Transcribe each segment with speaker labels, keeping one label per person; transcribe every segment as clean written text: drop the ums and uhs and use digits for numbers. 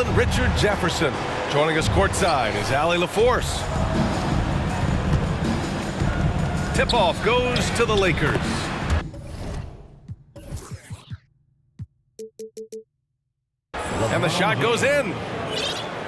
Speaker 1: Allen Richard Jefferson. Joining us courtside is Allie LaForce. Tip-off goes to the Lakers. And the shot goes in.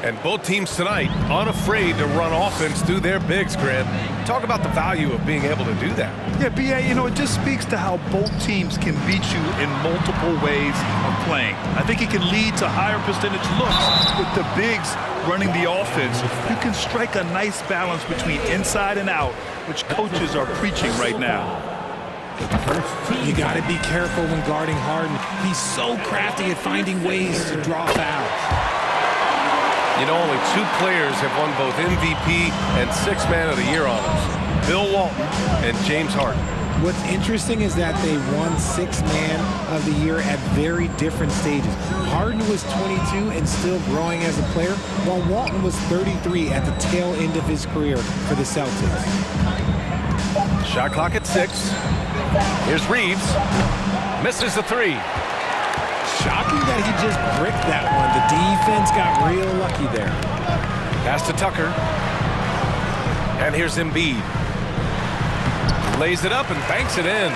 Speaker 1: And both teams tonight unafraid to run offense through their bigs, Grant. Talk about the value of being able to do that.
Speaker 2: Yeah, B.A., it just speaks to how both teams can beat you in multiple ways of playing. I think it can lead to higher percentage looks with the bigs running the offense. You can strike a nice balance between inside and out, which coaches are preaching right now.
Speaker 3: You got to be careful when guarding Harden. He's so crafty at finding ways to draw fouls.
Speaker 1: Only 2 players have won both MVP and 6th Man of the Year honors. Bill Walton and James Harden.
Speaker 3: What's interesting is that they won 6th Man of the Year at very different stages. Harden was 22 and still growing as a player, while Walton was 33 at the tail end of his career for the Celtics.
Speaker 1: Shot clock at 6. Here's Reeves. Misses the 3.
Speaker 3: Shocking that he just bricked that one. The defense got real lucky there.
Speaker 1: Pass to Tucker. And here's Embiid. Lays it up and banks it in.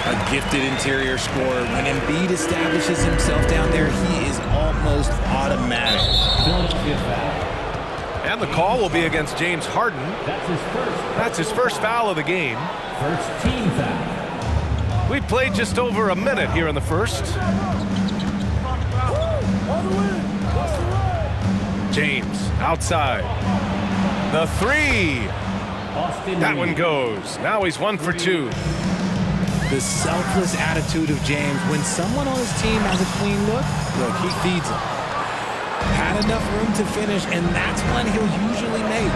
Speaker 3: A gifted interior scorer. When Embiid establishes himself down there, he is almost automatic.
Speaker 1: And the call will be against James Harden. That's his first foul of the game.
Speaker 4: First team foul.
Speaker 1: We've played just over a minute here in the first. James outside. The 3. That one goes. Now he's 1 for 2.
Speaker 3: The selfless attitude of James. When someone on his team has a clean look, he feeds them. Had enough room to finish, and that's when he'll usually make.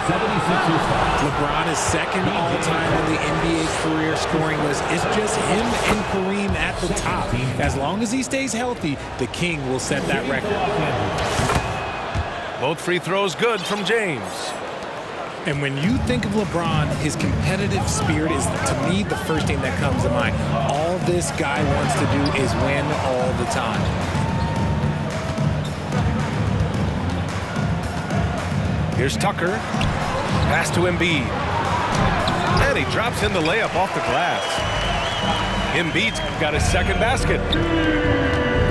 Speaker 4: 76ers.
Speaker 3: LeBron is second all-time on the NBA career scoring list. It's just him and Kareem at the top. As long as he stays healthy, the King will set that record.
Speaker 1: Both free throws good from James.
Speaker 3: And when you think of LeBron, his competitive spirit is, to me, the first thing that comes to mind. All this guy wants to do is win all the time.
Speaker 1: Here's Tucker. Pass to Embiid. And he drops in the layup off the glass. Embiid's got his second basket.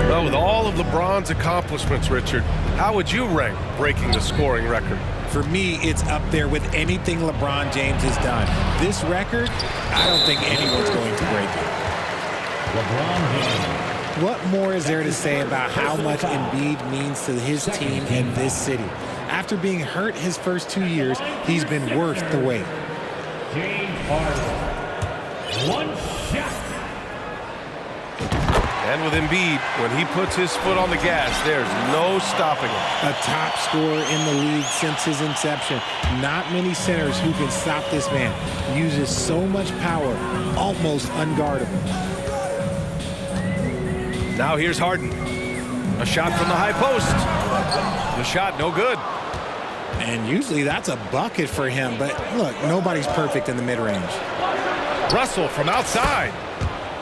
Speaker 1: Well, with all of LeBron's accomplishments, Richard, how would you rank breaking the scoring record?
Speaker 3: For me, it's up there with anything LeBron James has done. This record, I don't think anyone's going to break it.
Speaker 4: LeBron James.
Speaker 3: What more is there to say about how much Embiid means to his team and this city? After being hurt his first 2 years, he's been worth the wait.
Speaker 4: James Harden. One shot.
Speaker 1: And with Embiid, when he puts his foot on the gas, there's no stopping him.
Speaker 3: A top scorer in the league since his inception. Not many centers who can stop this man. Uses so much power, almost unguardable.
Speaker 1: Now here's Harden. A shot from the high post. The shot no good.
Speaker 3: And usually that's a bucket for him, but look, nobody's perfect in the mid-range.
Speaker 1: Russell from outside.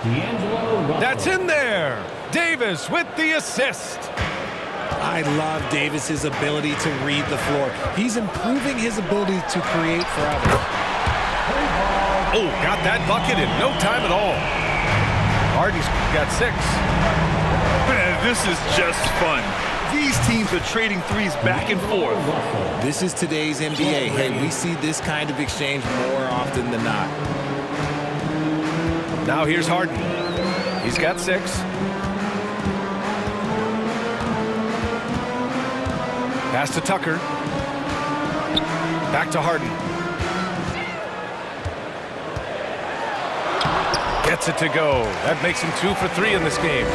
Speaker 4: D'Angelo Russell.
Speaker 1: That's in there. Davis with the assist.
Speaker 3: I love Davis's ability to read the floor. He's improving his ability to create for others.
Speaker 1: Oh, got that bucket in no time at all. Harden's got 6.
Speaker 2: Man, this is just fun. These teams are trading threes back and forth.
Speaker 3: This is today's NBA. Hey, we see this kind of exchange more often than not.
Speaker 1: Now here's Harden. He's got 6. Pass to Tucker. Back to Harden. Gets it to go. That makes him 2 for 3 in this game.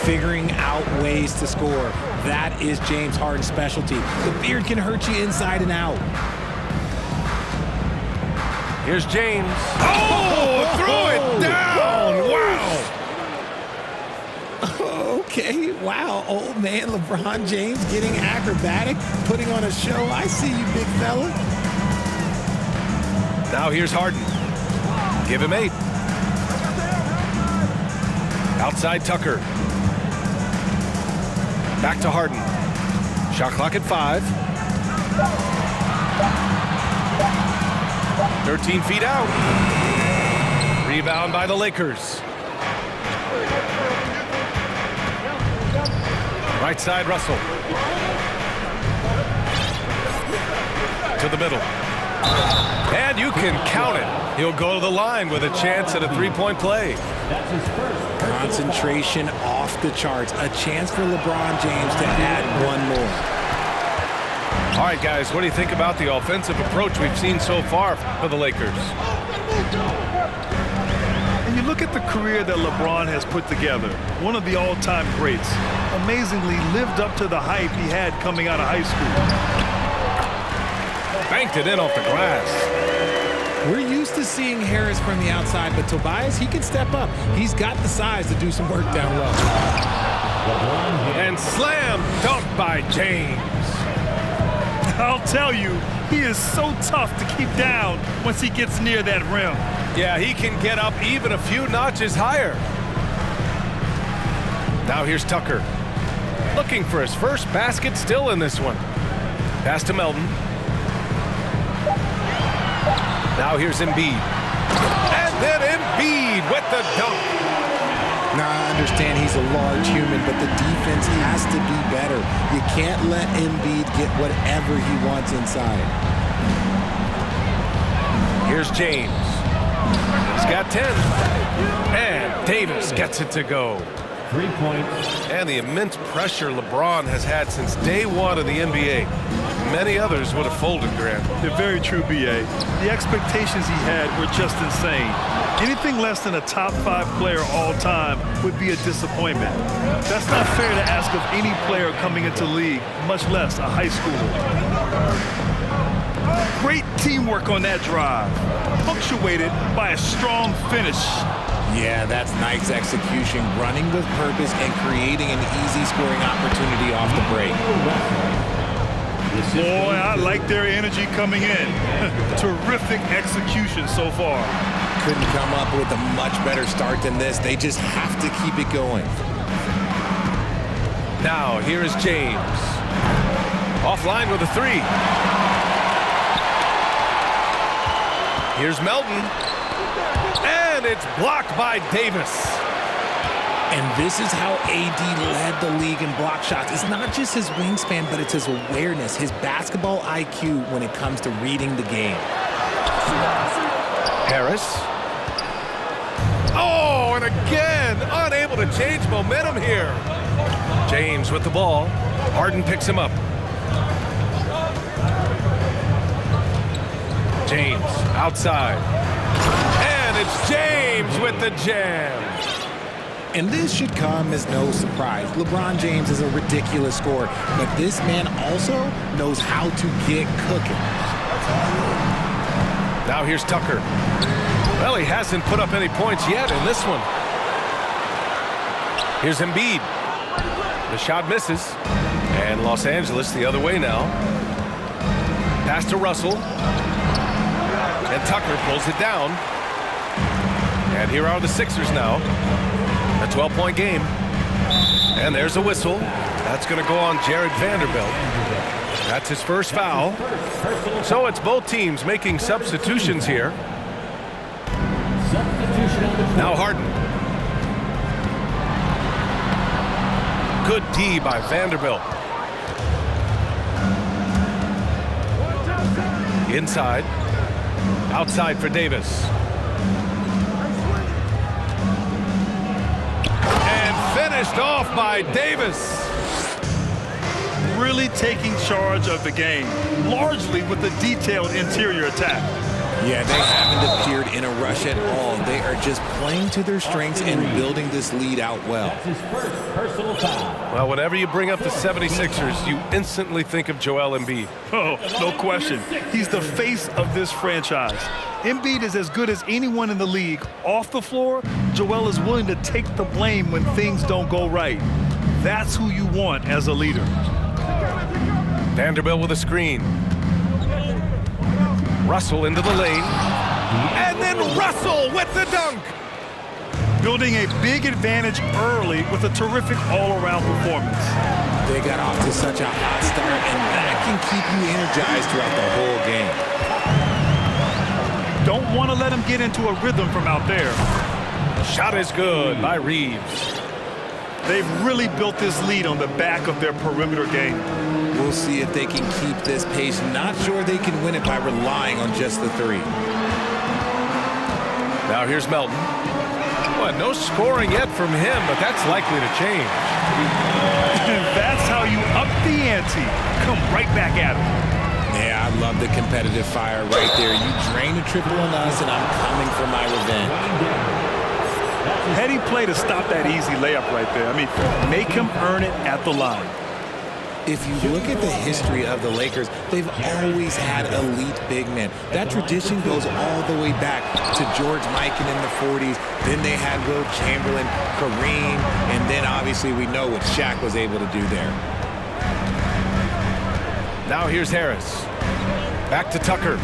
Speaker 3: Figuring out ways to score. That is James Harden's specialty. The beard can hurt you inside and out.
Speaker 1: Here's James. Oh, throw it down. Wow.
Speaker 3: Okay, wow. Old man LeBron James getting acrobatic, putting on a show. I see you, big fella.
Speaker 1: Now here's Harden. Give him 8. Outside Tucker. Back to Harden. Shot clock at 5. 13 feet out. Rebound by the Lakers. Right side, Russell. To the middle. And you can count it. He'll go to the line with a chance at a three-point play.
Speaker 4: That's his first.
Speaker 3: Concentration off the charts. A chance for LeBron James to add one more.
Speaker 1: All right, guys, what do you think about the offensive approach we've seen so far for the Lakers?
Speaker 2: And you look at the career that LeBron has put together, one of the all-time greats, amazingly lived up to the hype he had coming out of high school.
Speaker 1: Banked it in off the glass.
Speaker 3: We're used to seeing Harris from the outside, but Tobias, he can step up. He's got the size to do some work down low.
Speaker 1: And slam dunk by James.
Speaker 2: I'll tell you, he is so tough to keep down once he gets near that rim.
Speaker 1: Yeah, he can get up even a few notches higher. Now here's Tucker. Looking for his first basket still in this one. Pass to Melton. Now here's Embiid. And then Embiid with the dunk.
Speaker 3: Now, I understand he's a large human, but the defense has to be better. You can't let Embiid get whatever he wants inside.
Speaker 1: Here's James. He's got 10. And Davis gets it to go.
Speaker 4: 3 points.
Speaker 1: And the immense pressure LeBron has had since day one of the NBA. Many others would have folded, Grant.
Speaker 2: They're very true, B.A. The expectations he had were just insane. Anything less than a top 5 player all time would be a disappointment. That's not fair to ask of any player coming into the league, much less a high schooler. Great teamwork on that drive, punctuated by a strong finish.
Speaker 3: Yeah, that's nice execution, running with purpose and creating an easy scoring opportunity off the break.
Speaker 2: Boy, I like their energy coming in. Terrific execution so far.
Speaker 3: Couldn't come up with a much better start than this. They just have to keep it going.
Speaker 1: Now, here is James. Offline with a 3. Here's Melton. And it's blocked by Davis.
Speaker 3: And this is how AD led the league in block shots. It's not just his wingspan, but it's his awareness, his basketball IQ when it comes to reading the game.
Speaker 1: Harris. Oh, and again, unable to change momentum here. James with the ball. Harden picks him up. James outside. And it's James with the jam.
Speaker 3: And this should come as no surprise. LeBron James is a ridiculous scorer, but this man also knows how to get cooking.
Speaker 1: Now here's Tucker. Well, he hasn't put up any points yet in this one. Here's Embiid. The shot misses. And Los Angeles the other way now. Pass to Russell. And Tucker pulls it down. And here are the Sixers now. A 12-point game. And there's a whistle. That's going to go on Jared Vanderbilt. That's his first foul. So it's both teams making substitutions here. Now Harden. Good D by Vanderbilt. Inside. Outside for Davis. Finished off by Davis.
Speaker 2: Really taking charge of the game, largely with a detailed interior attack.
Speaker 3: Yeah, they haven't appeared in a rush at all. They are just playing to their strengths and building this lead out well.
Speaker 4: That's his first personal foul.
Speaker 1: Well, whenever you bring up the 76ers, you instantly think of Joel Embiid.
Speaker 2: Oh, no question. He's the face of this franchise. Embiid is as good as anyone in the league. Off the floor, Joel is willing to take the blame when things don't go right. That's who you want as a leader.
Speaker 1: Vanderbilt with a screen. Russell into the lane. And then Russell with the dunk.
Speaker 2: Building a big advantage early with a terrific all-around performance.
Speaker 3: They got off to such a hot start, and that can keep you energized throughout the whole game.
Speaker 2: Don't want to let him get into a rhythm from out there.
Speaker 1: Shot is good by Reeves.
Speaker 2: They've really built this lead on the back of their perimeter game.
Speaker 3: We'll see if they can keep this pace. Not sure they can win it by relying on just the three.
Speaker 1: Now here's Melton. Well, no scoring yet from him, but that's likely to change.
Speaker 2: That's how you up the ante. Come right back at him.
Speaker 3: Yeah, I love the competitive fire right there. You drain a triple on us, and I'm coming for my revenge.
Speaker 2: Heady play to stop that easy layup right there. I mean, make him earn it at the line.
Speaker 3: If you look at the history of the Lakers, they've always had elite big men. That tradition goes all the way back to George Mikan in the 40s. Then they had Wilt Chamberlain, Kareem, and then obviously we know what Shaq was able to do there.
Speaker 1: Now here's Harris. Back to Tucker.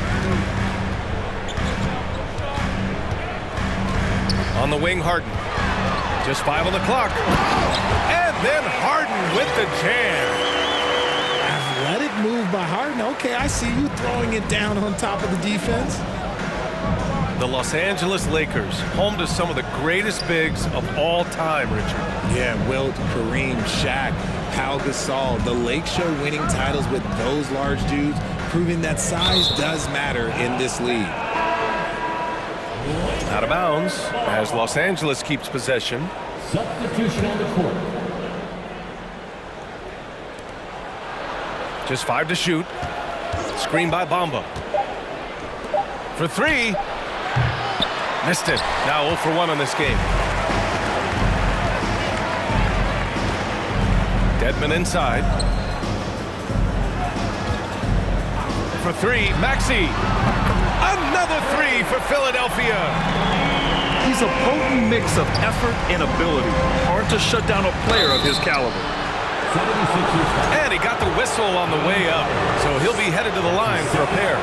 Speaker 1: On the wing, Harden. Just 5 on the clock. And then Harden with the jam.
Speaker 3: Let it move by Harden. Okay, I see you throwing it down on top of the defense.
Speaker 1: The Los Angeles Lakers, home to some of the greatest bigs of all time, Richard.
Speaker 3: Yeah, Wilt, Kareem, Shaq, Pau Gasol. The Lakers show winning titles with those large dudes, proving that size does matter in this league.
Speaker 1: Out of bounds as Los Angeles keeps possession.
Speaker 4: Substitution on the court.
Speaker 1: Just 5 to shoot. Screen by Bamba. For 3. Missed it. Now 0 for 1 on this game. Dedmon inside. For 3. Maxey. Another 3 for Philadelphia.
Speaker 2: He's a potent mix of effort and ability. Hard to shut down a player of his caliber.
Speaker 1: And he got the whistle on the way up, so he'll be headed to the line for a pair.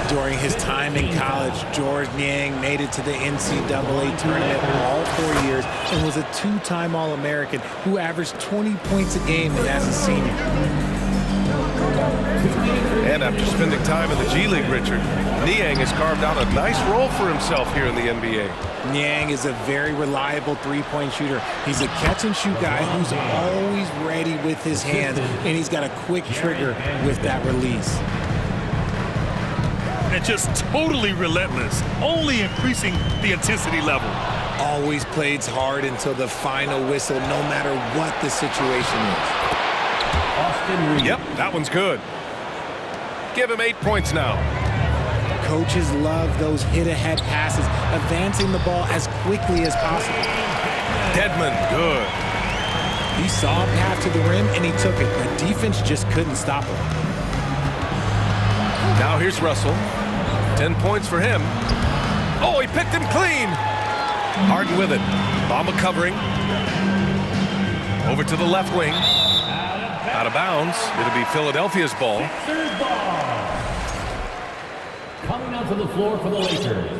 Speaker 3: During his time in college, George Niang made it to the NCAA tournament all 4 years and was a 2-time All-American who averaged 20 points a game as a senior.
Speaker 1: And after spending time in the G League, Richard, Niang has carved out a nice role for himself here in the NBA.
Speaker 3: Niang is a very reliable three-point shooter. He's a catch-and-shoot guy who's always ready with his hands, and he's got a quick trigger with that release.
Speaker 2: And just totally relentless, only increasing the intensity level.
Speaker 3: Always plays hard until the final whistle, no matter what the situation is.
Speaker 4: Austin Reeves.
Speaker 1: Yep, that one's good. Give him 8 points now.
Speaker 3: Coaches love those hit-ahead passes, advancing the ball as quickly as possible.
Speaker 1: Dedmon, good.
Speaker 3: He saw a path to the rim, and he took it. The defense just couldn't stop him.
Speaker 1: Now here's Russell. 10 points for him. Oh, he picked him clean. Harden with it. Bamba covering. Over to the left wing. Out of bounds. It'll be Philadelphia's ball.
Speaker 4: Coming out to the floor for the Lakers,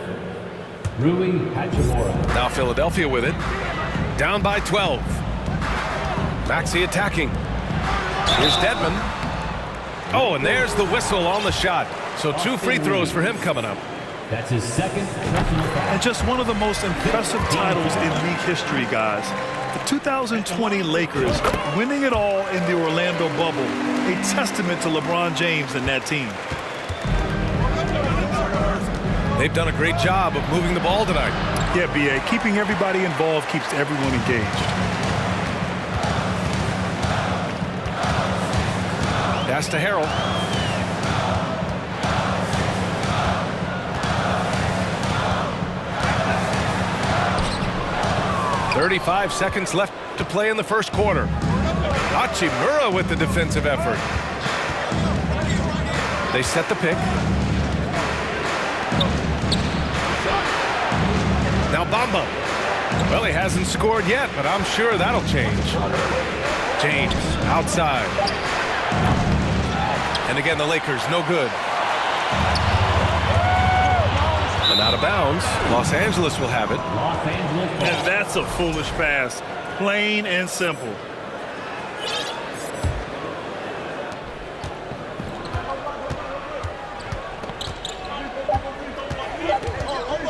Speaker 4: Rui Hachimura.
Speaker 1: Now Philadelphia with it. Down by 12. Maxey attacking. Here's Dedmon. Oh, and there's the whistle on the shot. So 2 free throws for him coming up.
Speaker 4: That's his second personal foul.
Speaker 2: And just one of the most impressive titles in league history, guys. The 2020 Lakers winning it all in the Orlando bubble. A testament to LeBron James and that team.
Speaker 1: They've done a great job of moving the ball tonight.
Speaker 2: Yeah, B.A. Keeping everybody involved keeps everyone engaged.
Speaker 1: Pass to Harrell. "35 seconds left to play in the first quarter. Hachimura with the defensive effort. They set the pick. Now Bamba. Well, he hasn't scored yet, but I'm sure that'll change. James outside. And again, the Lakers no good. And out of bounds. Los Angeles will have it.
Speaker 4: Los Angeles ball.
Speaker 2: And that's a foolish pass. Plain and simple.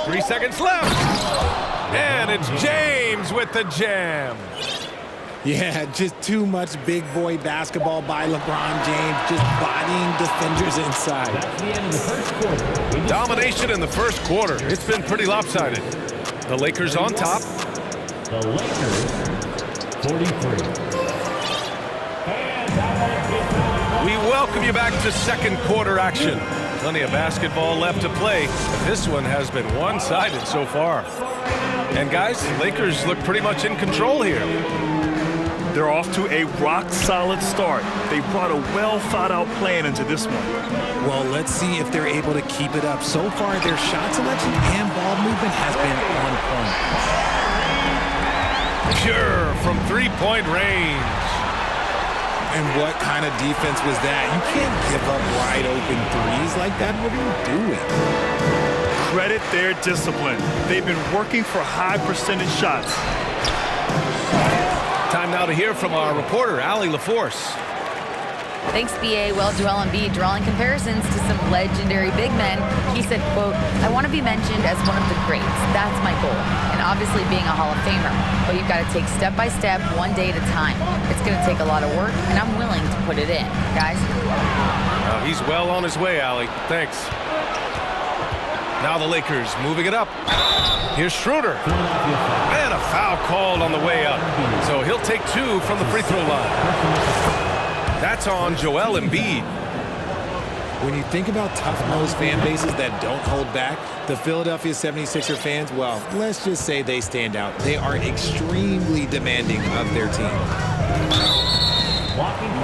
Speaker 1: 3 seconds left. And it's James with the jam.
Speaker 3: Yeah, just too much big boy basketball by LeBron James, just bodying defenders inside.
Speaker 4: That's the end of the first quarter.
Speaker 1: Domination in the first quarter. It's been pretty lopsided. The Lakers on top.
Speaker 4: The Lakers, 43.
Speaker 1: We welcome you back to second quarter action. Plenty of basketball left to play, but this one has been one-sided so far. And guys, Lakers look pretty much in control here.
Speaker 2: They're off to a rock-solid start. They brought a well-thought-out plan into this one.
Speaker 3: Well, let's see if they're able to keep it up. So far, their shot selection and ball movement has been on point.
Speaker 1: Pure from three-point range.
Speaker 3: And what kind of defense was that? You can't give up wide open threes like that. What are you doing?
Speaker 2: Credit their discipline. They've been working for high percentage shots.
Speaker 1: Time now to hear from our reporter, Allie LaForce.
Speaker 5: Thanks, B.A. Well, Joel Embiid drawing comparisons to some legendary big men. He said, quote, "I want to be mentioned as one of the greats. That's my goal. And obviously being a Hall of Famer. But you've got to take step by step, one day at a time. It's going to take a lot of work, and I'm willing to put it in. Guys?"
Speaker 1: He's well on his way, Allie. Thanks. Now the Lakers moving it up. Here's Schroeder. And a foul called on the way up. So he'll take 2 from the free throw line. That's on Joel Embiid.
Speaker 3: When you think about tough-nosed fan bases that don't hold back, the Philadelphia 76er fans, well, let's just say they stand out. They are extremely demanding of their team.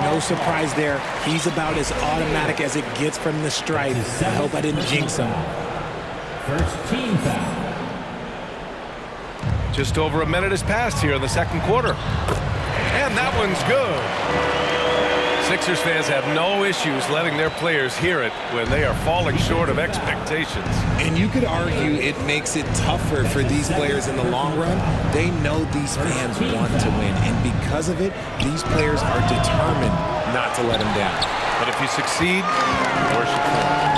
Speaker 3: No surprise there. He's about as automatic as it gets from the stripe. I hope I didn't jinx him.
Speaker 4: First team foul.
Speaker 1: Just over a minute has passed here in the second quarter. And that one's good. Sixers fans have no issues letting their players hear it when they are falling short of expectations.
Speaker 3: And you could argue it makes it tougher for these players in the long run. They know these fans want to win, and because of it, these players are determined not to let them down.
Speaker 1: But if you succeed, worship them.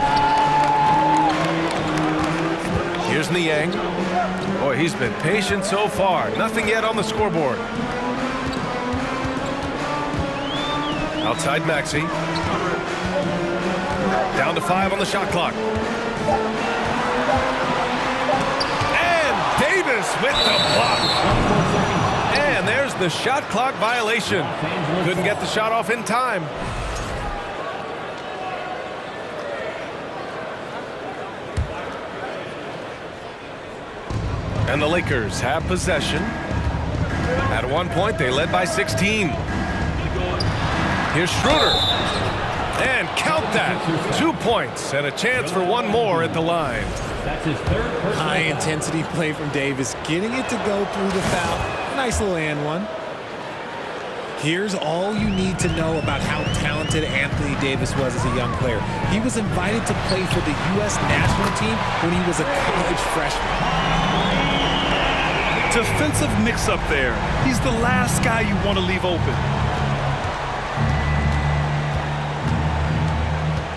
Speaker 1: Here's Niang. Boy, he's been patient so far. Nothing yet on the scoreboard. Outside Maxey. Down to 5 on the shot clock. And Davis with the block. And there's the shot clock violation. Couldn't get the shot off in time. And the Lakers have possession. At one point, they led by 16. Here's Schroeder. And count that. 2 points and a chance for one more at the line.
Speaker 4: That's his third personal
Speaker 3: High-intensity play from Davis, getting it to go through the foul. Nice little and one. Here's all you need to know about how talented Anthony Davis was as a young player. He was invited to play for the U.S. national team when he was a college freshman.
Speaker 2: Defensive mix-up there. He's the last guy you want to leave open.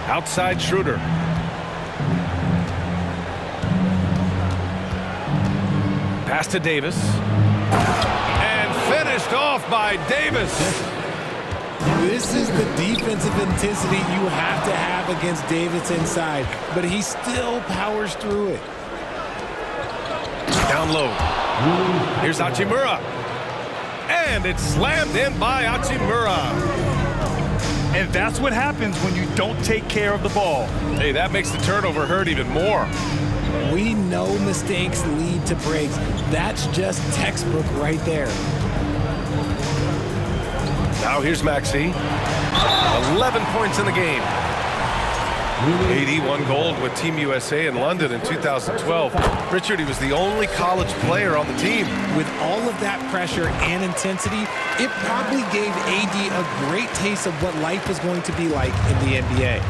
Speaker 1: Outside Schroeder. Pass to Davis. And finished off by Davis.
Speaker 3: This is the defensive intensity you have to have against Davis inside, but he still powers through it.
Speaker 1: Down low. Here's Hachimura. And it's slammed in by Hachimura.
Speaker 2: And that's what happens when you don't take care of the ball.
Speaker 1: Hey, that makes the turnover hurt even more.
Speaker 3: We know mistakes lead to breaks. That's just textbook right there.
Speaker 1: Now here's Maxey. 11 points in the game. AD won gold with Team USA in London in 2012. Richard, he was the only college player on the team.
Speaker 3: With all of that pressure and intensity, it probably gave AD a great taste of what life was going to be like in the NBA.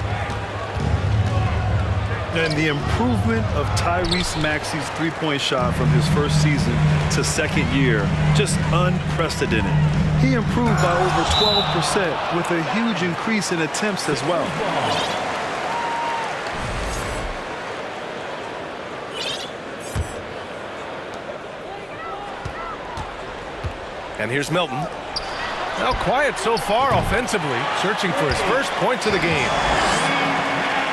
Speaker 2: And the improvement of Tyrese Maxey's three-point shot from his first season to second year, just unprecedented. He improved by over 12% with a huge increase in attempts as well.
Speaker 1: And here's Milton. Now quiet so far offensively, searching for his first points of the game.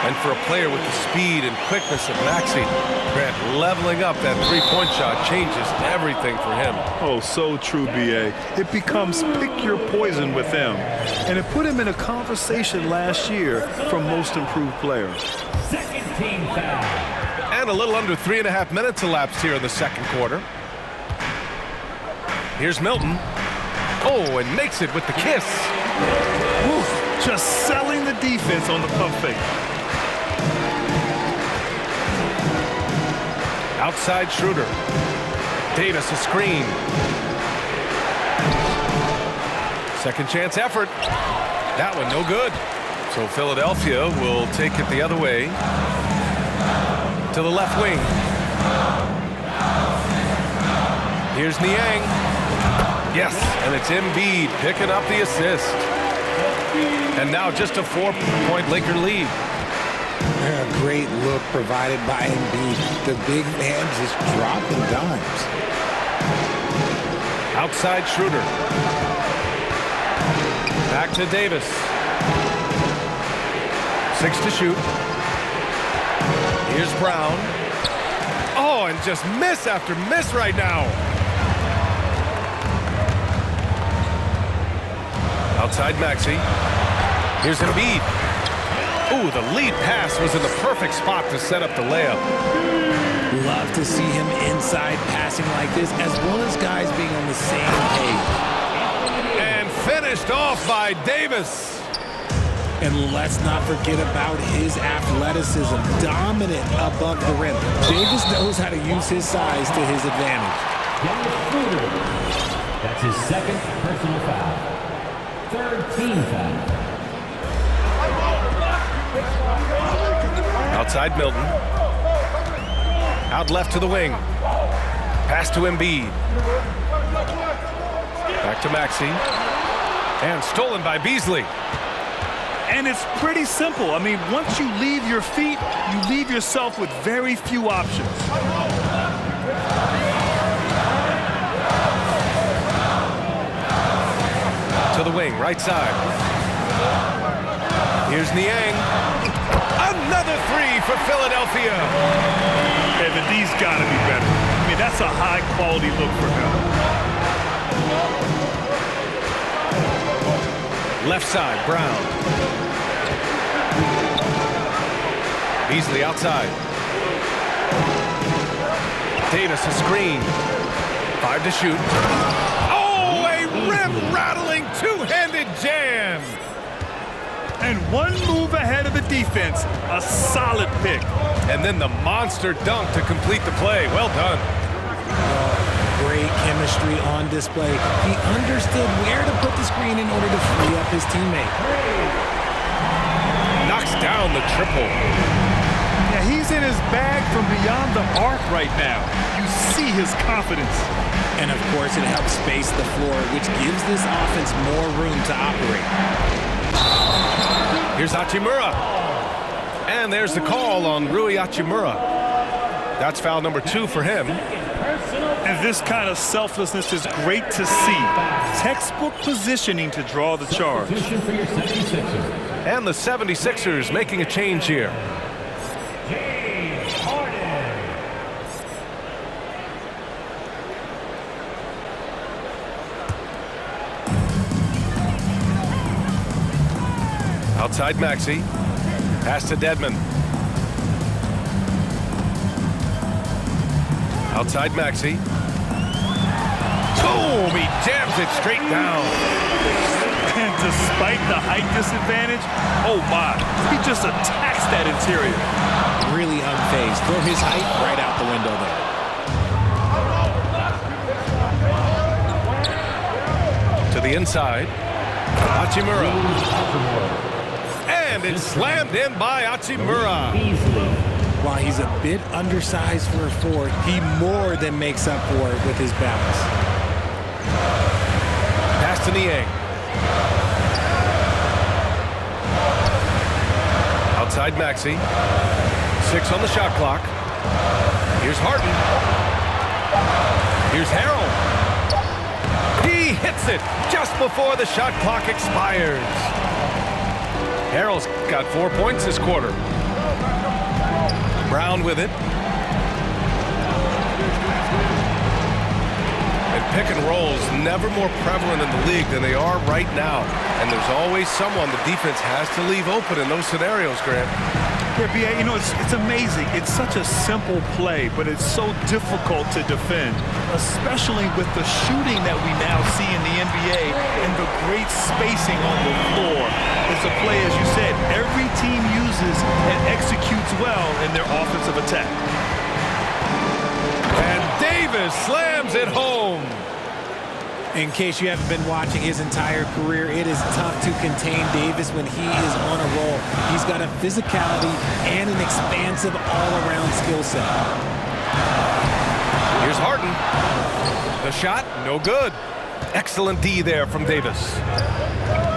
Speaker 1: And for a player with the speed and quickness of Maxey, Grant, leveling up that three-point shot changes everything for him.
Speaker 2: Oh, so true, B.A. It becomes pick your poison with them. And it put him in a conversation last year for most improved player.
Speaker 4: Second team foul.
Speaker 1: And a little under 3.5 minutes elapsed here in the second quarter. Here's Milton. Oh, and makes it with the kiss.
Speaker 2: Woo, just selling the defense on the pump fake.
Speaker 1: Outside Schroeder. Davis a screen. Second chance effort. That one no good. So Philadelphia will take it the other way to the left wing. Here's Niang. Yes, and it's Embiid picking up the assist. And now just a 4-point Laker lead.
Speaker 3: A great look provided by Embiid. The big man just dropping dimes.
Speaker 1: Outside Schroeder. Back to Davis. 6 to shoot. Here's Brown. Oh, and just miss after miss right now. Outside Maxey. Here's Embiid. Ooh, the lead pass was in the perfect spot to set up the layup.
Speaker 3: Love to see him inside passing like this, as well as guys being on the same page.
Speaker 1: And finished off by Davis.
Speaker 3: And let's not forget about his athleticism. Dominant above the rim. Davis knows how to use his size to his advantage.
Speaker 4: That's his second personal foul. Third team foul.
Speaker 1: Outside Milton. Out left to the wing. Pass to Embiid. Back to Maxey. And stolen by Beasley.
Speaker 2: And it's pretty simple. I mean, once you leave your feet, you leave yourself with very few options.
Speaker 1: To the wing, right side. Here's Niang. Another three for Philadelphia.
Speaker 2: Hey, but these got to be better. I mean, that's a high-quality look for him.
Speaker 1: Left side, Brown. Beasley outside. Davis a screen. 5 to shoot. Oh, a rim-rattling two-handed jam.
Speaker 2: And one move ahead of the defense. A solid pick.
Speaker 1: And then the monster dunk to complete the play. Well done.
Speaker 3: Great chemistry on display. He understood where to put the screen in order to free up his teammate.
Speaker 1: Knocks down the triple.
Speaker 2: Yeah, he's in his bag from beyond the arc right now. You see his confidence.
Speaker 3: And of course, it helps space the floor, which gives this offense more room to operate.
Speaker 1: Here's Hachimura. And there's the call on Rui Hachimura. That's foul number 2 for him.
Speaker 2: And this kind of selflessness is great to see. Textbook positioning to draw the charge.
Speaker 1: And the 76ers making a change here. Outside Maxey. Pass to Dedmon. Outside Maxey. Boom! He jams it straight down.
Speaker 2: And despite the height disadvantage, oh my, he just attacks that interior.
Speaker 3: Really unfazed. Throw his height right out the window there.
Speaker 1: To the inside. Hachimura. And it's slammed in by Hachimura.
Speaker 3: While he's a bit undersized for a forward, he more than makes up for it with his balance.
Speaker 1: Pass to Niang. Outside Maxey. 6 on the shot clock. Here's Harden. Here's Harrell. He hits it just before the shot clock expires. Harrell's got 4 points this quarter. Brown with it. And pick and rolls never more prevalent in the league than they are right now. And there's always someone the defense has to leave open in those scenarios, Grant.
Speaker 2: Yeah, B.A., you know, it's amazing. It's such a simple play, but it's so difficult to defend, especially with the shooting that we now see in the NBA and the great spacing on the floor. It's a play, as you said, every team uses and executes well in their offensive attack.
Speaker 1: And Davis slams it home.
Speaker 3: In case you haven't been watching his entire career, it is tough to contain Davis when he is on a roll. He's got a physicality and an expansive all-around skill set.
Speaker 1: Here's Harden. The shot, no good. Excellent D there from Davis.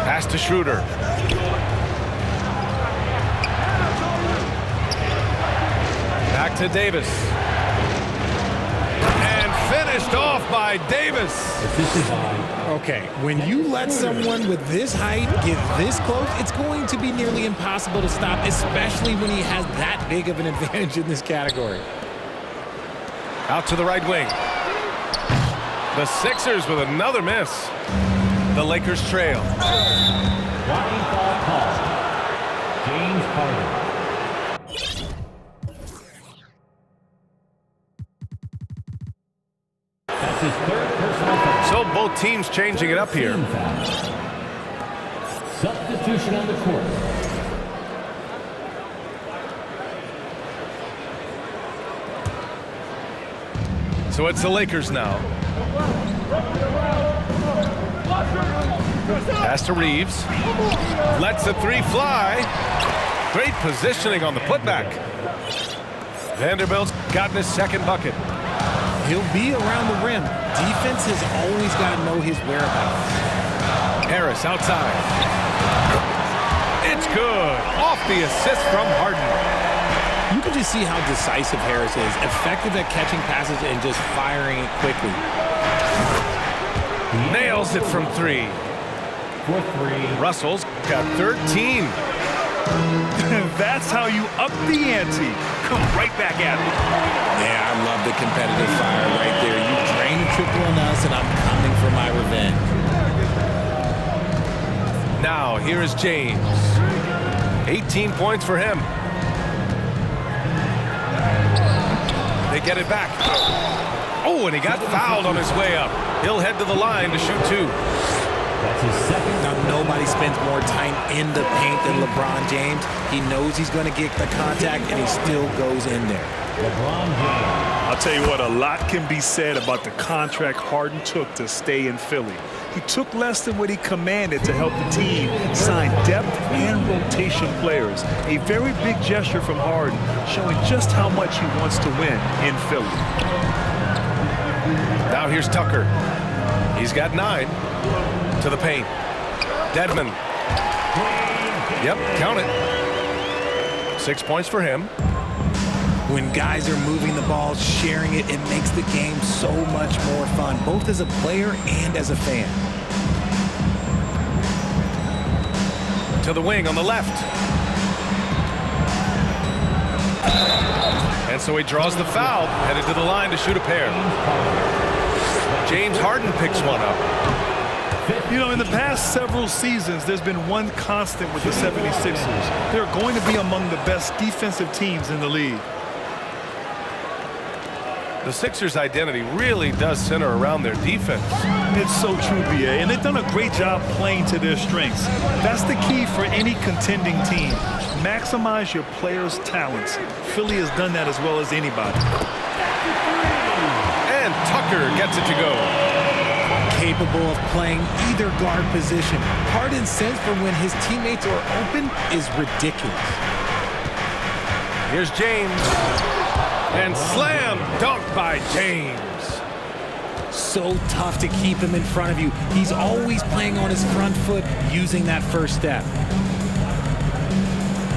Speaker 1: Pass to Schroeder. Back to Davis. Finished off by Davis.
Speaker 3: Okay, when you let someone with this height get this close, it's going to be nearly impossible to stop, especially when he has that big of an advantage in this category.
Speaker 1: Out to the right wing. The Sixers with another miss. The Lakers trail.
Speaker 4: Blocking foul call. James Harden. His third personal foul.
Speaker 1: So both teams changing it up here.
Speaker 4: Substitution on the court.
Speaker 1: So it's the Lakers now. Pass to Reeves. Lets the three fly. Great positioning on the putback. Vanderbilt's gotten his second bucket.
Speaker 3: He'll be around the rim. Defense has always got to know his whereabouts.
Speaker 1: Harris outside. It's good. Off the assist from Harden.
Speaker 3: You can just see how decisive Harris is. Effective at catching passes and just firing it quickly.
Speaker 1: Nails it from three.
Speaker 4: For three.
Speaker 1: Russell's got 13.
Speaker 2: That's how you up the ante. Come right back at me.
Speaker 3: Yeah, I love the competitive fire right there. You drain a triple on us, and I'm coming for my revenge.
Speaker 1: Now, here is James. 18 points for him. They get it back. Oh, and he got fouled on his way up. He'll head to the line to shoot two.
Speaker 4: That's his second.
Speaker 3: Now, nobody spends more time in the paint than LeBron James. He knows he's going to get the contact, and he still goes in there.
Speaker 4: LeBron James.
Speaker 2: I'll tell you what, a lot can be said about the contract Harden took to stay in Philly. He took less than what he commanded to help the team sign depth and rotation players. A very big gesture from Harden, showing just how much he wants to win in Philly.
Speaker 1: Now here's Tucker. He's got 9. To the paint. Dedmon. Yep, count it. 6 points for him.
Speaker 3: When guys are moving the ball, sharing it, it makes the game so much more fun, both as a player and as a fan.
Speaker 1: To the wing on the left. And so he draws the foul, headed to the line to shoot a pair. James Harden picks one up.
Speaker 2: You know, in the past several seasons, there's been one constant with the 76ers. They're going to be among the best defensive teams in the league.
Speaker 1: The Sixers' identity really does center around their defense.
Speaker 2: It's so true, B.A., and they've done a great job playing to their strengths. That's the key for any contending team. Maximize your players' talents. Philly has done that as well as anybody.
Speaker 1: And Tucker gets it to go.
Speaker 3: Capable of playing either guard position. Harden's sense for when his teammates are open is ridiculous.
Speaker 1: Here's James. And slam dunk by James.
Speaker 3: So tough to keep him in front of you. He's always playing on his front foot, using that first step.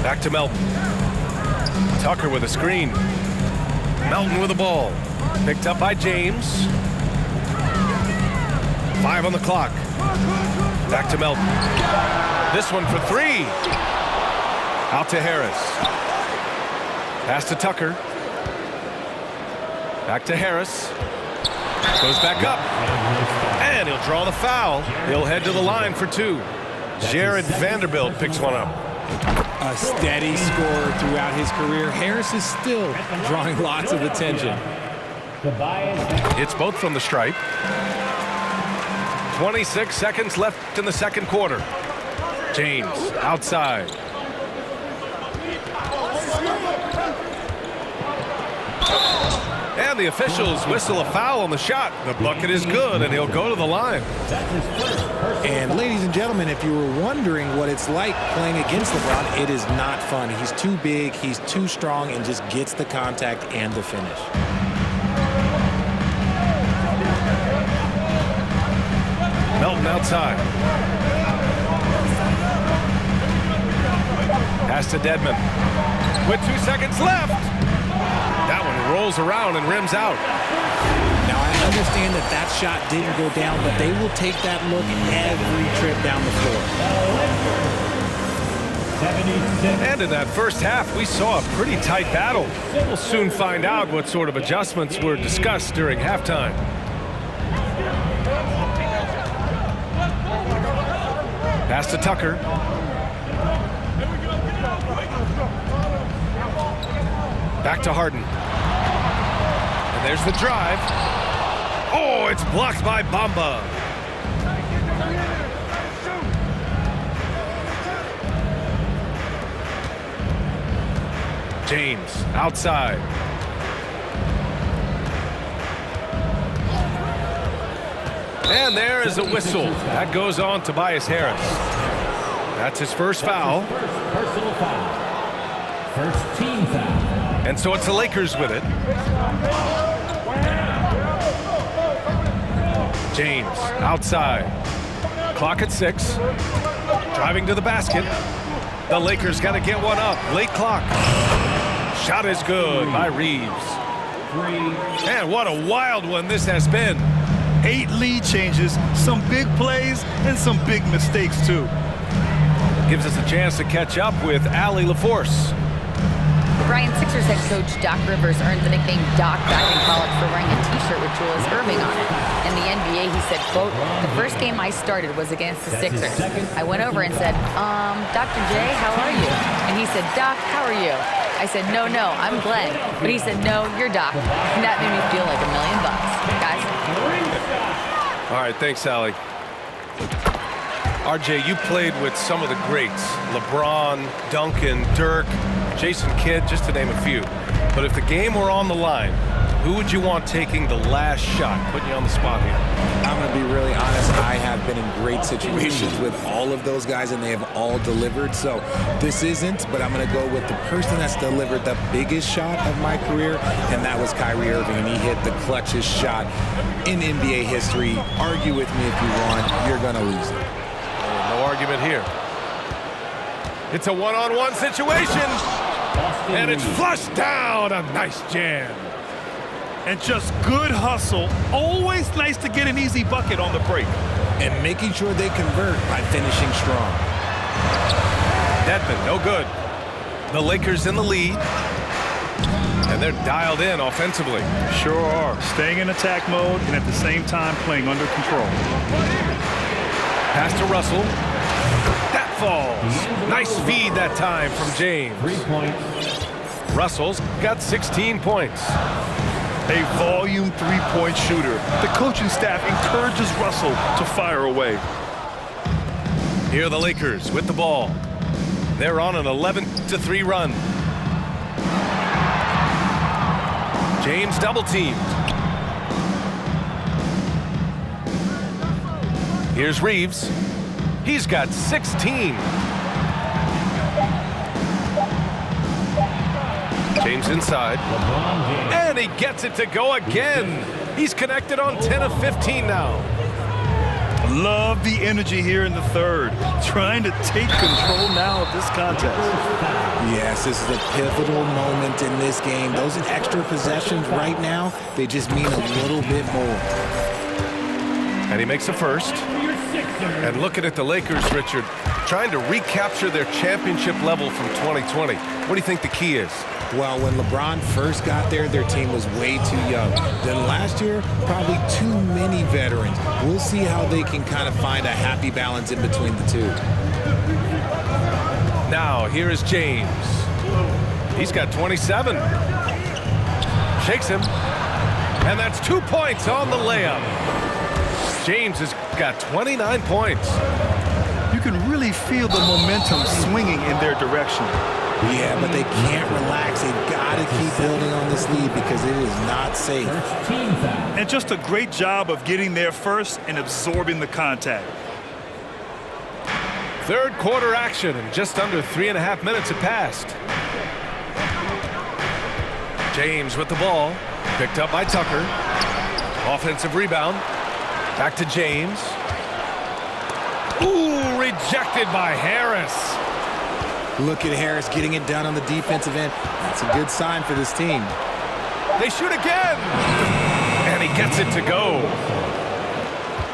Speaker 1: Back to Melton. Tucker with a screen. Melton with the ball. Picked up by James. 5 on the clock. Back to Melton. This one for 3. Out to Harris. Pass to Tucker. Back to Harris. Goes back up. And he'll draw the foul. He'll head to the line for 2. Jared Vanderbilt picks one up.
Speaker 3: A steady scorer throughout his career. Harris is still drawing lots of attention.
Speaker 1: It's both from the stripe. 26 seconds left in the second quarter. James outside. And the officials whistle a foul on the shot. The bucket is good, and he'll go to the line.
Speaker 3: And ladies and gentlemen, if you were wondering what it's like playing against LeBron, it is not fun. He's too big, he's too strong, and just gets the contact and the finish.
Speaker 1: Melton outside. Pass to Dedmon. With 2 seconds left. That one rolls around and rims out.
Speaker 3: Now, I understand that shot didn't go down, but they will take that look every trip down the floor.
Speaker 1: And in that first half, we saw a pretty tight battle. We'll soon find out what sort of adjustments were discussed during halftime. Pass to Tucker. Back to Harden. And there's the drive. Oh, it's blocked by Bamba. James outside. And there is a whistle. That goes on Tobias Harris. That's his first foul.
Speaker 4: Personal foul. First team foul.
Speaker 1: And so it's the Lakers with it. James outside. Clock at 6. Driving to the basket. The Lakers got to get one up. Late clock. Shot is good by Reeves. And what a wild one this has been.
Speaker 2: 8 lead changes, some big plays, and some big mistakes, too.
Speaker 1: Gives us a chance to catch up with Allie LaForce.
Speaker 5: Brian Sixers head coach Doc Rivers earned the nickname Doc back in college for wearing a t-shirt with Julius Erving on it. In the NBA, he said, quote, "The first game I started was against the Sixers. I went over and said, Dr. J, how are you?" And he said, "Doc, how are you?" I said, no, I'm Glenn." But he said, "No, you're Doc." And that made me feel like $1 million. Guys.
Speaker 1: All right, thanks, Allie. RJ, you played with some of the greats. LeBron, Duncan, Dirk, Jason Kidd, just to name a few. But if the game were on the line, who would you want taking the last shot? Putting you on the spot here.
Speaker 3: I'm going to be really honest. I have been in great situations with all of those guys, and they have all delivered. So this isn't, but I'm going to go with the person that's delivered the biggest shot of my career, and that was Kyrie Irving, and he hit the clutchest shot in NBA history. Argue with me if you want. You're going to lose it.
Speaker 1: No argument here. It's a one-on-one situation, and it's flushed down. A nice jam.
Speaker 2: And just good hustle. Always nice to get an easy bucket on the break.
Speaker 3: And making sure they convert by finishing strong.
Speaker 1: Dedmon, no good. The Lakers in the lead, and they're dialed in offensively.
Speaker 2: Sure are. Staying in attack mode and at the same time playing under control.
Speaker 1: Pass to Russell. That falls. Nice feed that time from James.
Speaker 4: 3 points.
Speaker 1: Russell's got 16 points.
Speaker 2: A volume three-point shooter. The coaching staff encourages Russell to fire away.
Speaker 1: Here are the Lakers with the ball. They're on an 11-3 run. James double-teamed. Here's Reeves. He's got 16. James inside. And he gets it to go again. He's connected on 10 of 15 now.
Speaker 2: Love the energy here in the third. Trying to take control now of this contest.
Speaker 3: Yes, this is a pivotal moment in this game. Those extra possessions right now, they just mean a little bit more.
Speaker 1: And he makes the first. And looking at the Lakers, Richard, trying to recapture their championship level from 2020. What do you think the key is?
Speaker 3: Well, when LeBron first got there, their team was way too young. Then last year, probably too many veterans. We'll see how they can kind of find a happy balance in between the two.
Speaker 1: Now, here is James. He's got 27. Shakes him. And that's 2 points on the layup. James has got 29 points.
Speaker 2: You can really feel the momentum swinging in their direction.
Speaker 3: Yeah, but they can't relax. They've got to keep building on this lead because it is not safe.
Speaker 2: And just a great job of getting there first and absorbing the contact.
Speaker 1: Third quarter action, and just under 3.5 minutes have passed. James with the ball, picked up by Tucker. Offensive rebound, back to James. Ooh, rejected by Harris.
Speaker 3: Look at Harris getting it done on the defensive end. That's a good sign for this team.
Speaker 1: They shoot again, and he gets it to go.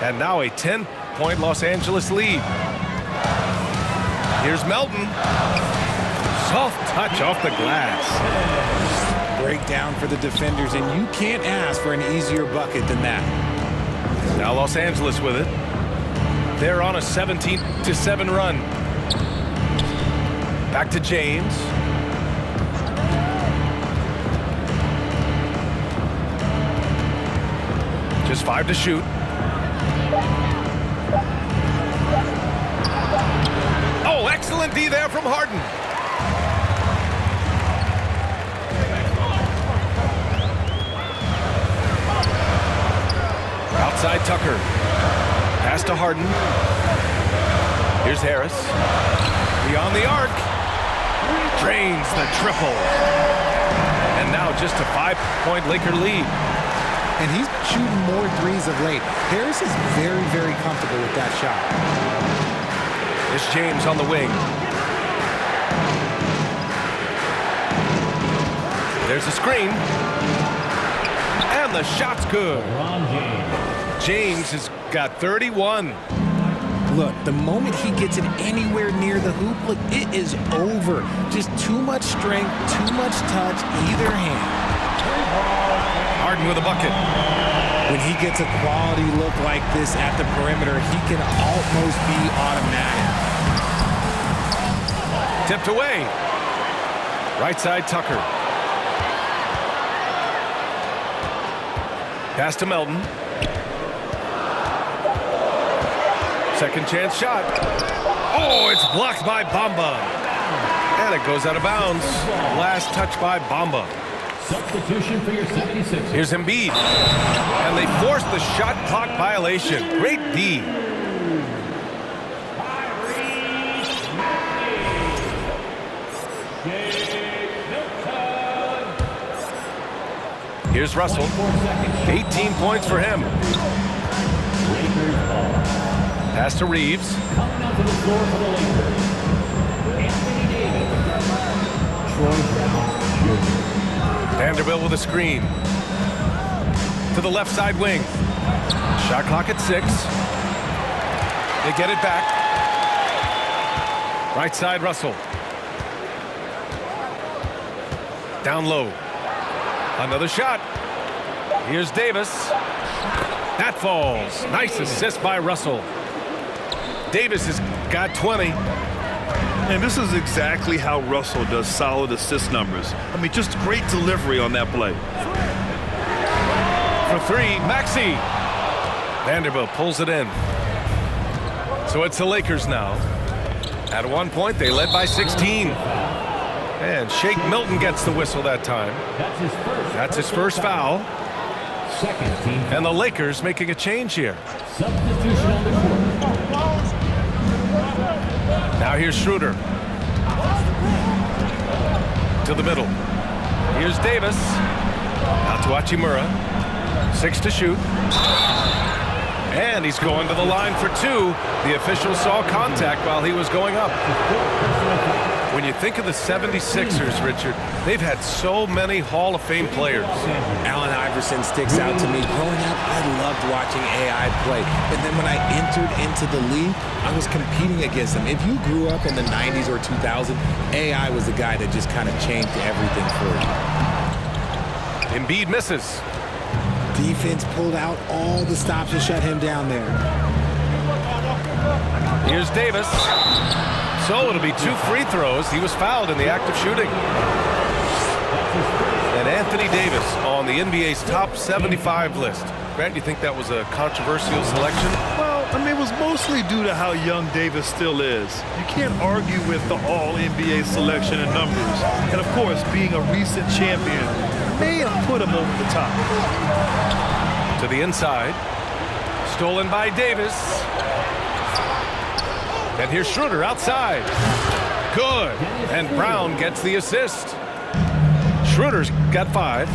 Speaker 1: And now a 10-point Los Angeles lead. Here's Melton. Soft touch off the glass.
Speaker 3: Breakdown for the defenders, and you can't ask for an easier bucket than that.
Speaker 1: Now Los Angeles with it. They're on a 17-7 run. Back to James. Just 5 to shoot. Oh, excellent D there from Harden. Outside Tucker. Pass to Harden. Here's Harris. Beyond the arc. Drains the triple. And now just a 5-point Laker lead.
Speaker 3: And he's shooting more threes of late. Harris is very, very comfortable with that shot.
Speaker 1: It's James on the wing. There's a screen. And the shot's good. James has got 31.
Speaker 3: Look, the moment he gets it anywhere near the hoop, look, it is over. Just too much strength, too much touch, either hand.
Speaker 1: Harden with a bucket.
Speaker 3: When he gets a quality look like this at the perimeter, he can almost be automatic.
Speaker 1: Tipped away. Right side Tucker. Pass to Melton. Second chance shot. Oh, it's blocked by Bamba. And it goes out of bounds. Last touch by Bamba.
Speaker 4: Substitution for your 76.
Speaker 1: Here's Embiid. And they force the shot clock violation. Great D. Here's Russell. 18 points for him. Pass to Reeves.
Speaker 4: Coming out to the floor for the Lakers, Anthony Davis. Troy Brown Jr.
Speaker 1: Vanderbilt with a screen. To the left side wing. Shot clock at 6. They get it back. Right side Russell. Down low. Another shot. Here's Davis. That falls. Nice assist by Russell. Davis has got 20.
Speaker 2: And this is exactly how Russell does solid assist numbers. I mean, just great delivery on that play.
Speaker 1: For 3, Maxey. Vanderbilt pulls it in. So it's the Lakers now. At one point, they led by 16. And Shake Milton gets the whistle that time. That's his first foul.
Speaker 4: Second team.
Speaker 1: And the Lakers making a change here.
Speaker 4: Substitution on the court.
Speaker 1: Now here's Schroeder. To the middle. Here's Davis. Out to Hachimura. 6 to shoot. And he's going to the line for two. The official saw contact while he was going up. When you think of the 76ers, Richard, they've had so many Hall of Fame players.
Speaker 3: Allen Iverson sticks out to me. Growing up, I loved watching AI play. And then when I entered into the league, I was competing against him. If you grew up in the 90s or 2000, AI was the guy that just kind of changed everything for you.
Speaker 1: Embiid misses.
Speaker 3: Defense pulled out all the stops to shut him down there.
Speaker 1: Here's Davis. So it'll be 2 free throws. He was fouled in the act of shooting. And Anthony Davis on the NBA's top 75 list. Grant, you think that was a controversial selection?
Speaker 2: Well, I mean, it was mostly due to how young Davis still is. You can't argue with the all-NBA selection and numbers. And, of course, being a recent champion may have put him over the top.
Speaker 1: To the inside. Stolen by Davis. And here's Schroeder outside. Good. And Brown gets the assist. Schroeder's got 5.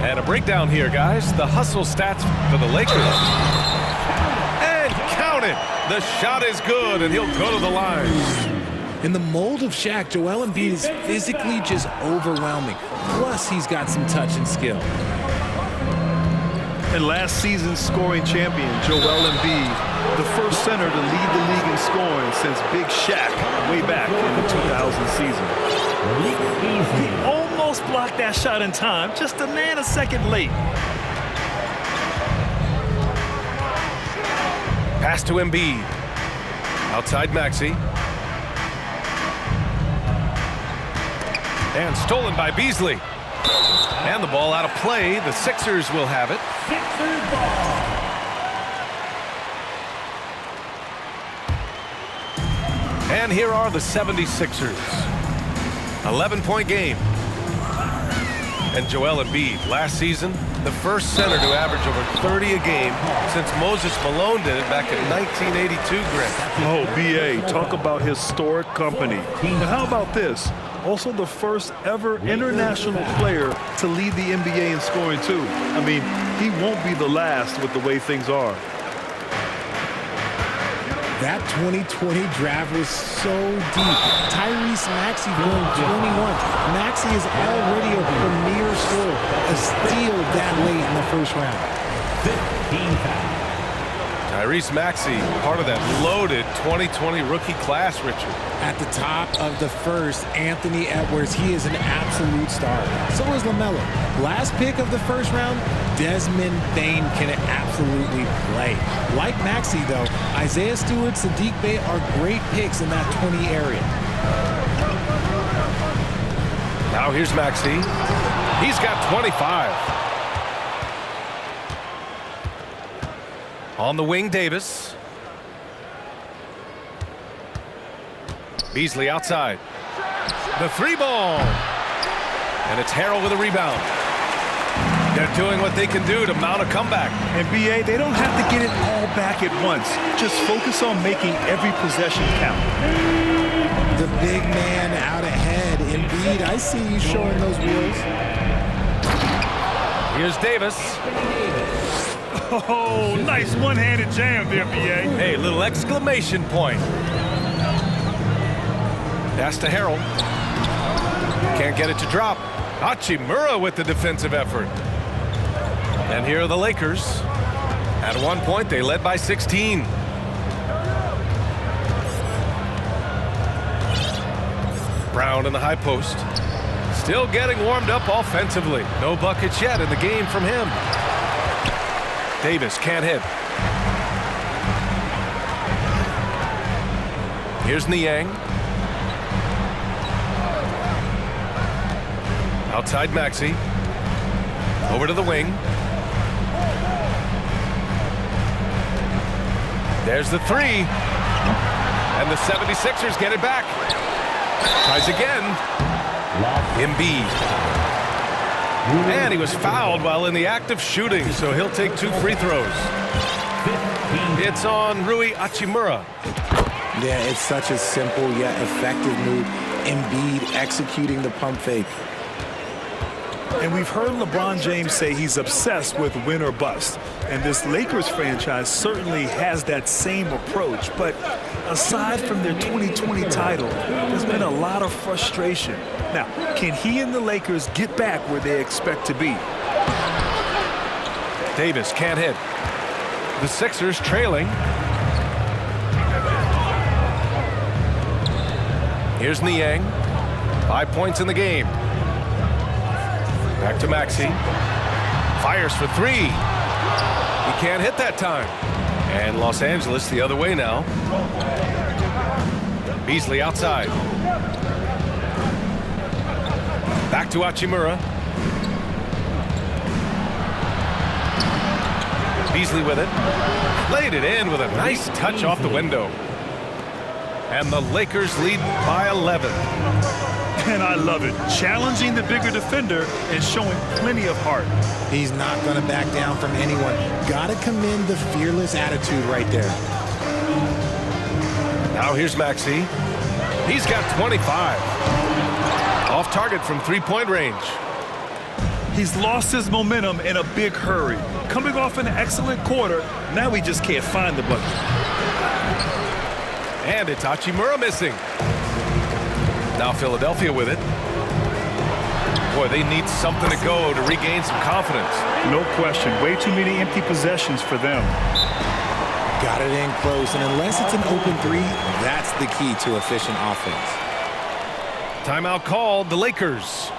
Speaker 1: And a breakdown here, guys. The hustle stats for the Lakers. And count it. The shot is good, and he'll go to the line.
Speaker 3: In the mold of Shaq, Joel Embiid is physically just overwhelming. Plus, he's got some touch and skill.
Speaker 2: And last season's scoring champion, Joel Embiid, the first center to lead the league in scoring since Big Shaq way back in the 2000 season. He almost blocked that shot in time, just a nanosecond late.
Speaker 1: Pass to Embiid. Outside Maxey. And stolen by Beasley. And the ball out of play. The Sixers will have it.
Speaker 4: Sixers ball.
Speaker 1: And here are the 76ers. 11-point game. And Joel Embiid, last season, the first center to average over 30 a game since Moses Malone did it back in 1982, Grant.
Speaker 2: Oh, B.A., talk about historic company. And how about this? Also the first ever international player to lead the NBA in scoring, too. I mean, he won't be the last with the way things are.
Speaker 3: That 2020 draft was so deep. Tyrese Maxey going 21. Maxey is already a premier scorer. A steal that late in the first round.
Speaker 4: 15 fouls.
Speaker 1: Tyrese Maxey, part of that loaded 2020 rookie class, Richard.
Speaker 3: At the top of the first, Anthony Edwards. He is an absolute star. So is LaMelo. Last pick of the first round, Desmond Bane can absolutely play. Like Maxey, though, Isaiah Stewart, Saddiq Bey are great picks in that 20 area.
Speaker 1: Now here's Maxey. He's got 25. On the wing, Davis. Beasley outside. The 3-ball. And it's Harrell with a rebound. They're doing what they can do to mount a comeback.
Speaker 2: And B.A., they don't have to get it all back at once. Just focus on making every possession count.
Speaker 3: The big man out ahead. Embiid, I see you showing those wheels.
Speaker 1: Here's Davis.
Speaker 2: Oh, nice one-handed jam there, B.A.
Speaker 1: Hey, little exclamation point. Pass to Harrell. Can't get it to drop. Hachimura with the defensive effort. And here are the Lakers. At one point, they led by 16. Brown in the high post. Still getting warmed up offensively. No buckets yet in the game from him. Davis can't hit. Here's Niang. Outside Maxey. Over to the wing. There's the 3. And the 76ers get it back. Tries again. Embiid. And he was fouled while in the act of shooting, so he'll take 2 free throws. It's on Rui Hachimura.
Speaker 3: Yeah, it's such a simple yet effective move. Embiid executing the pump fake.
Speaker 2: And we've heard LeBron James say he's obsessed with win or bust. And this Lakers franchise certainly has that same approach. But aside from their 2020 title, there's been a lot of frustration. Now, can he and the Lakers get back where they expect to be?
Speaker 1: Davis can't hit. The Sixers trailing. Here's Niang. 5 points in the game. Back to Maxey. Fires for three. He can't hit that time. And Los Angeles the other way now. Beasley outside. Back to Hachimura. Beasley with it. Laid it in with a nice touch off the window. And the Lakers lead by 11.
Speaker 2: And I love it. Challenging the bigger defender and showing plenty of heart.
Speaker 3: He's not going to back down from anyone. Got to commend the fearless attitude right there.
Speaker 1: Now here's Maxey. He's got 25. Off target from three-point range.
Speaker 2: He's lost his momentum in a big hurry. Coming off an excellent quarter, now he just can't find the bucket.
Speaker 1: And it's Hachimura missing. Now Philadelphia with it. Boy, they need something to go to regain some confidence.
Speaker 2: No question. Way too many empty possessions for them.
Speaker 3: Got it in close, and unless it's an open three, that's the key to efficient offense.
Speaker 1: Timeout called, the Lakers.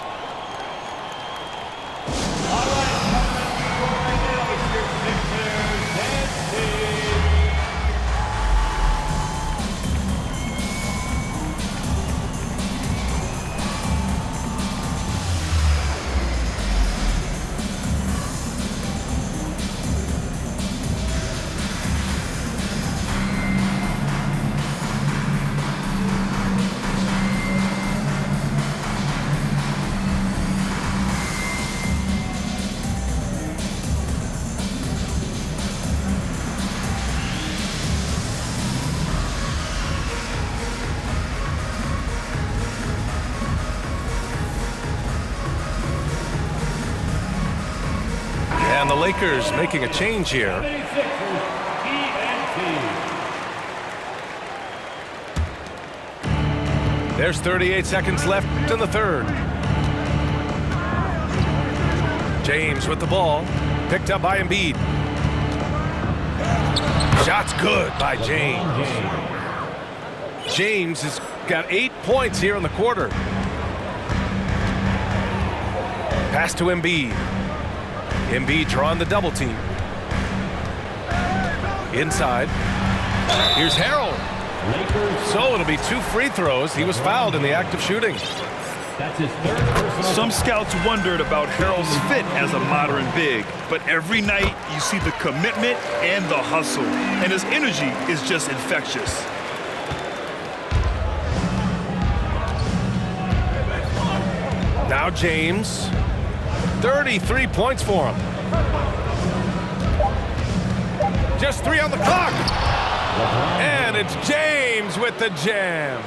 Speaker 1: And the Lakers making a change here. There's 38 seconds left in the third. James with the ball. Picked up by Embiid. Shot's good by James. James has got 8 points here in the quarter. Pass to Embiid. Embiid drawing the double team. Inside. Here's Harrell. So it'll be 2 free throws. He was fouled in the act of shooting.
Speaker 4: That's his third personal.
Speaker 2: Some scouts wondered about Harrell's fit as a modern big, but every night you see the commitment and the hustle, and his energy is just infectious.
Speaker 1: Now James. 33 points for him. Just 3 on the clock. And it's James with the jam.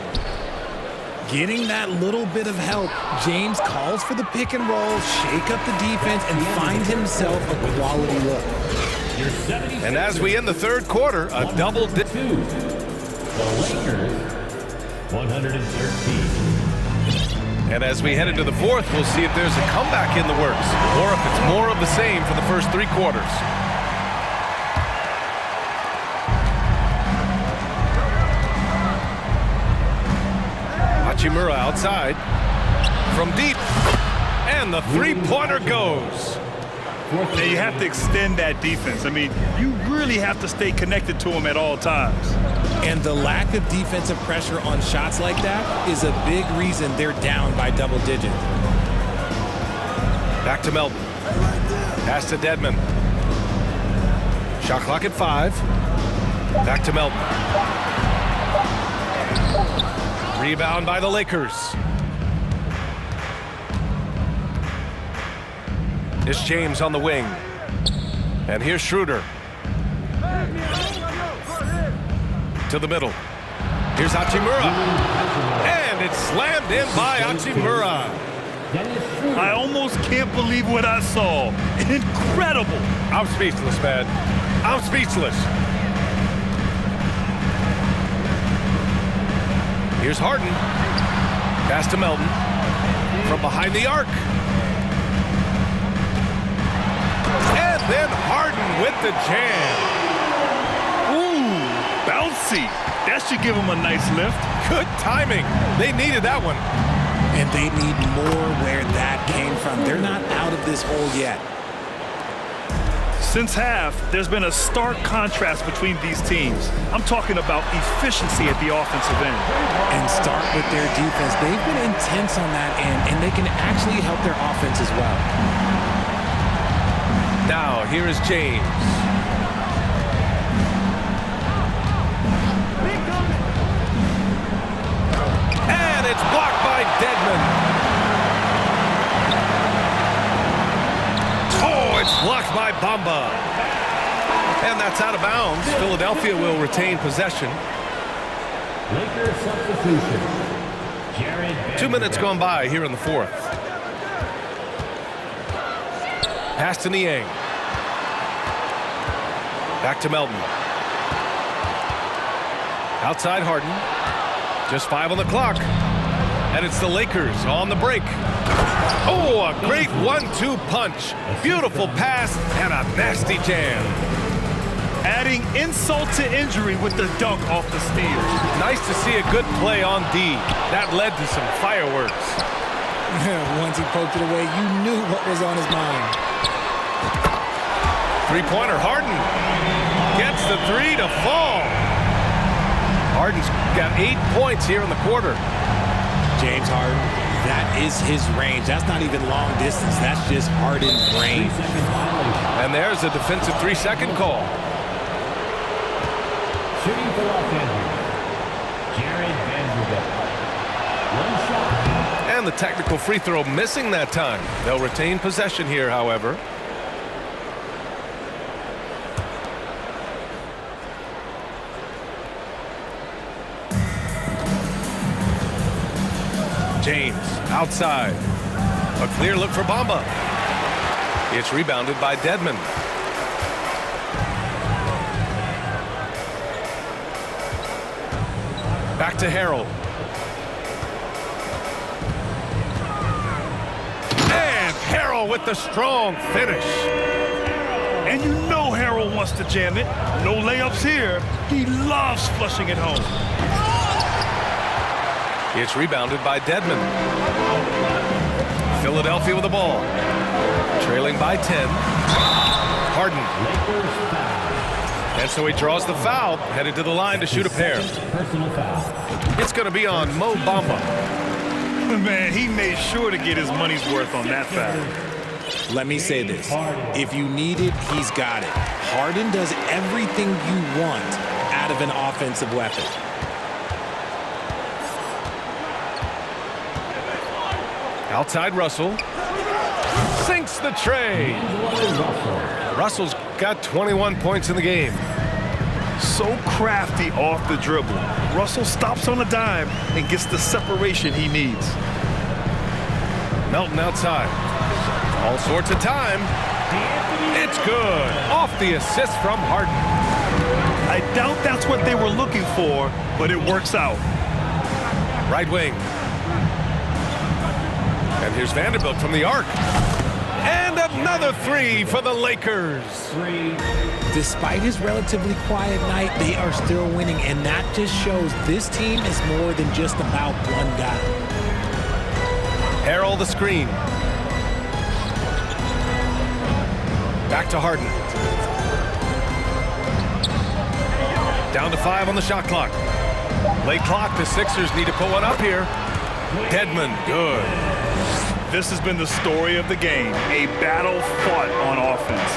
Speaker 3: Getting that little bit of help, James calls for the pick and roll, shake up the defense, and find himself a quality look.
Speaker 1: And as we end the third quarter, a double dip.
Speaker 4: The Lakers, 113.
Speaker 1: And as we head into the fourth, we'll see if there's a comeback in the works or if it's more of the same for the first 3 quarters. Hachimura outside from deep, and the three-pointer goes.
Speaker 2: Now you have to extend that defense. I mean, you really have to stay connected to him at all times.
Speaker 3: And the lack of defensive pressure on shots like that is a big reason they're down by double digits.
Speaker 1: Back to Melton. Pass to Dedmon. Shot clock at 5. Back to Melton. Rebound by the Lakers. It's James on the wing. And here's Schroeder. To the middle. Here's Hachimura. And it's slammed in by Hachimura.
Speaker 4: Dennis Schroeder.
Speaker 2: I almost can't believe what I saw. Incredible.
Speaker 1: I'm speechless, man. I'm speechless. Here's Harden. Pass to Melton. From behind the arc. And then Harden with the jam.
Speaker 2: Ooh, bouncy. That should give him a nice lift.
Speaker 1: Good timing. They needed that one.
Speaker 3: And they need more where that came from. They're not out of this hole yet.
Speaker 2: Since half, there's been a stark contrast between these teams. I'm talking about efficiency at the offensive end.
Speaker 3: And start with their defense. They've been intense on that end, and they can actually help their offense as well.
Speaker 1: Now, here is James. And it's blocked by Dedmon. It's blocked by Bamba. And that's out of bounds. Philadelphia will retain possession.
Speaker 4: Lakers substitution. Jared
Speaker 1: 2 minutes gone by here in the fourth. Pass to Niang. Back to Melton. Outside Harden. Just 5 on the clock. And it's the Lakers on the break. Oh, a great 1-2 punch. Beautiful pass and a nasty jam.
Speaker 2: Adding insult to injury with the dunk off the steal.
Speaker 1: Nice to see a good play on D. That led to some fireworks.
Speaker 3: Once he poked it away, you knew what was on his mind.
Speaker 1: Three-pointer, Harden gets the three to fall. Harden's got 8 points here in the quarter.
Speaker 3: James Harden, that is his range. That's not even long distance. That's just Harden's range.
Speaker 1: And there's a defensive 3-second call.
Speaker 4: Shooting for Los Angeles. Jared Vanderbilt. One shot.
Speaker 1: And the technical free throw missing that time. They'll retain possession here, however. James outside. A clear look for Bamba. It's rebounded by Dedmon. Back to Harrell. And Harrell with the strong finish.
Speaker 2: And you know Harrell wants to jam it. No layups here. He loves flushing it home.
Speaker 1: It's rebounded by Dedmon. Philadelphia with the ball. Trailing by 10. Harden. And so he draws the foul, headed to the line to shoot a pair.
Speaker 4: Personal foul.
Speaker 1: It's going to be on Mo Bamba.
Speaker 2: Man, he made sure to get his money's worth on that foul.
Speaker 3: Let me say this. If you need it, he's got it. Harden does everything you want out of an offensive weapon.
Speaker 1: Outside Russell. Sinks the tray. Russell's got 21 points in the game.
Speaker 2: So crafty off the dribble. Russell stops on a dime and gets the separation he needs.
Speaker 1: Melton outside. All sorts of time. It's good. Off the assist from Harden.
Speaker 2: I doubt that's what they were looking for, but it works out.
Speaker 1: Right wing. And here's Vanderbilt from the arc. And another three for the Lakers.
Speaker 3: Despite his relatively quiet night, they are still winning, and that just shows this team is more than just about one guy.
Speaker 1: Harrell the screen. Back to Harden. Down to 5 on the shot clock. Late clock, the Sixers need to put one up here. Dedmon, good.
Speaker 2: This has been the story of the game, a battle fought on offense.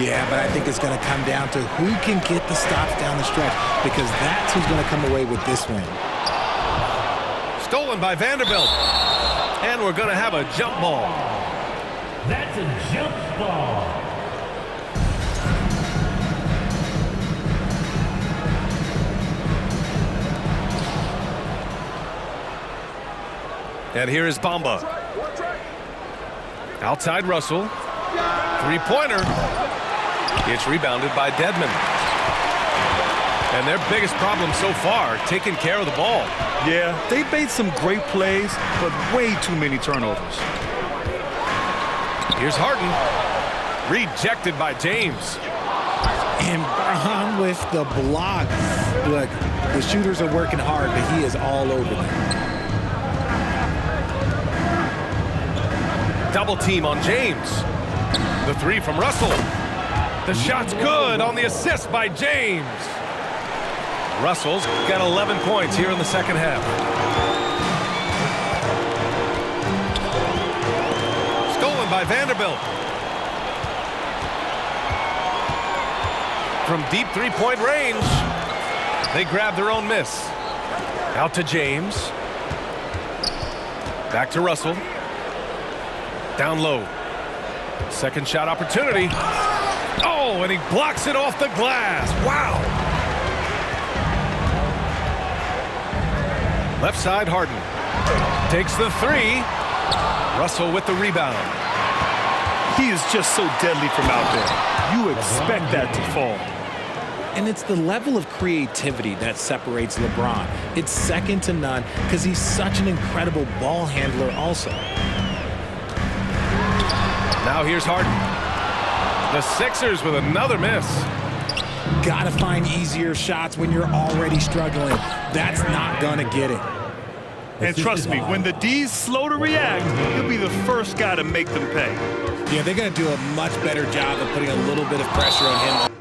Speaker 3: Yeah, but I think it's going to come down to who can get the stops down the stretch, because that's who's going to come away with this win.
Speaker 1: Stolen by Vanderbilt. And we're going to have a jump ball.
Speaker 4: That's a jump ball.
Speaker 1: And here is Bamba. Outside Russell. Three-pointer. It's rebounded by Dedmon. And their biggest problem so far, taking care of the ball.
Speaker 2: Yeah, they made some great plays, but way too many turnovers.
Speaker 1: Here's Harden. Rejected by James.
Speaker 3: And Braun with the block. Look, the shooters are working hard, but he is all over them.
Speaker 1: Double team on James. The three from Russell. The shot's good on the assist by James. Russell's got 11 points here in the second half. Stolen by Vanderbilt. From deep three-point range, they grab their own miss. Out to James. Back to Russell. Down low. Second shot opportunity. Oh, and he blocks it off the glass. Wow. Left side, Harden. Takes the three. Russell with the rebound.
Speaker 2: He is just so deadly from out there. You expect that to fall.
Speaker 3: And it's the level of creativity that separates LeBron. It's second to none because he's such an incredible ball handler also.
Speaker 1: Now here's Harden. The Sixers with another miss.
Speaker 3: Gotta find easier shots when you're already struggling. That's not gonna get it.
Speaker 2: And trust me, when the D's slow to react, he'll be the first guy to make them pay.
Speaker 3: Yeah, they're gonna do a much better job of putting a little bit of pressure on him.